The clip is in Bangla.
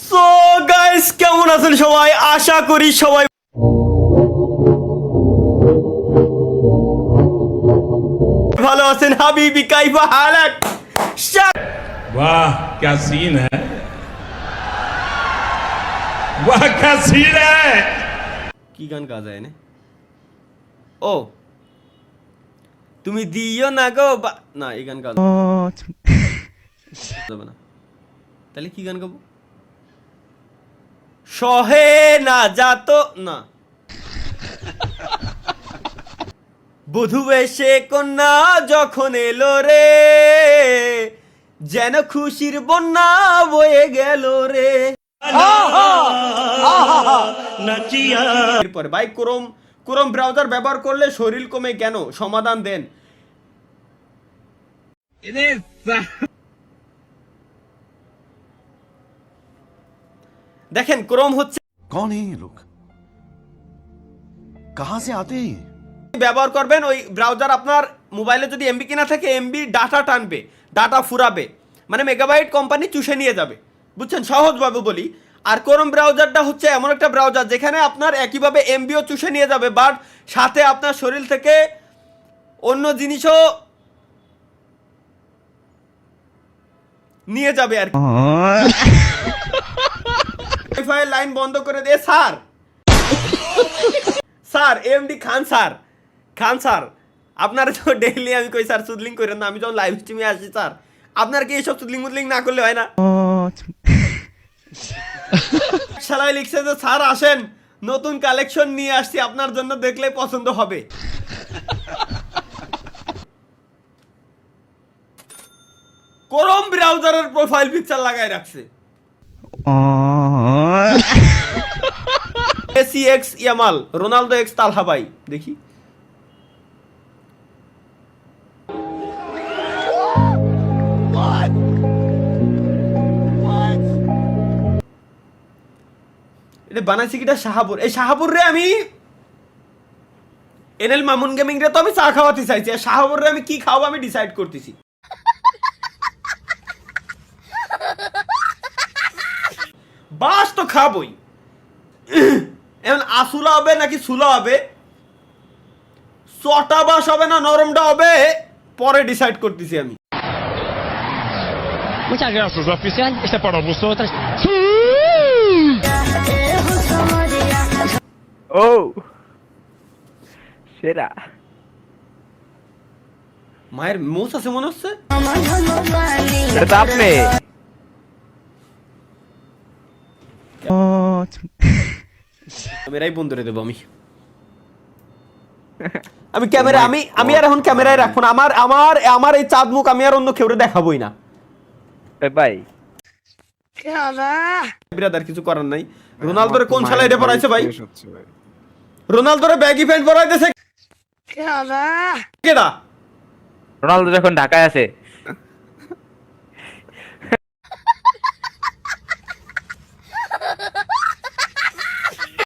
সো গাইস, কেমন আছেন সবাই? আশা করি সবাই ভালো আছেন। হাবিবি কাইফা হালাক। वाह क्या सीन है वाह क्या सीन है কি গান গাওয়া যায় না? ও তুমি দিও না গো না, এই গান গাওয়া যাবে না। তাহলে কি গান গাবো? সহে না যাত না, বধূ বেশে কন্যা যখন এলো রে, যেন খুশির বন্যা বয়ে গেল রে। এরপরে ভাই ক্রোম ব্রাউজার ব্যবহার করলে শরীর কমে কেন? সমাধান দেন। দেখেন ক্রোম হচ্ছে, कौन है ये लोग कहां से आते हैं ये ব্যবহার করবেন ওই ব্রাউজার। আপনার মোবাইলে যদি এমবি কিনা থাকে, এমবি ডাটা টানবে, ডাটা ফুরাবে, মানে মেগাবাইট কোম্পানি চুষে নিয়ে যাবে, বুঝছেন? সহজভাবে বলি। আর ক্রোম ব্রাউজারটা হচ্ছে এমন একটা ব্রাউজার যেখানে আপনার একইভাবে এমবিও চুষে নিয়ে যাবে, বাট সাথে আপনার শরীর থেকে অন্য জিনিসও নিয়ে যাবে আর কি। ওয়াইফাই লাইন বন্ধ করে দিয়ে স্যার এমডি খান স্যার আপনার তো ডেইলি আমি কই স্যার সুদলিং করেন না, আমি যখন লাইভ স্ট্রিমে আসি স্যার, আপনার কি এইসব সুদলিং মুদলিং না করলে হয় না? শালাই লিখছে যে স্যার আসেন, নতুন কালেকশন নিয়ে আসছি আপনার জন্য, দেখলে পছন্দ হবে। ক্রোম ব্রাউজারের প্রোফাইল পিকচার লাগাই রাখছে। Messi x Yamal, Ronaldo x Talha ভাই। দেখি এটা বানাইছি কিটা? শাহাবুর। এই শাহাবুর রে আমি এনএল মামুন গেমিং রে তো আমি চা খাওয়াতে চাইছি, আর শাহাবুর রে আমি কি খাওয়াবো আমি ডিসাইড করতেছি। বাস তো খাবই, এখন আসুলা হবে নাকি সুলা হবে, চটা বাস হবে না নরমটা হবে, পরে ডিসাইড করতেছি আমি। Muchas gracias, oficial. Este para vosotras. Oh, সেরা মায়ের মোচ আছে মনে হচ্ছে। এটা তো আপনি ক্যামেরাই বন্ধ করে দেবো আমি ক্যামেরা আমি আর এখন ক্যামেরায় রাখবো না। আমার এই চাঁদ মুখ আমি আর অন্য কেউ দেখাবোই না। ভাই ব্রাদার কিছু করার নাই। রোনালদোরে কোন শালা এটা পড়াইছে ভাই? রোনালদোরে ব্যাগি প্যান্ট পরাইতেছে কেডা? রোনালদো যখন ঢাকায় আছে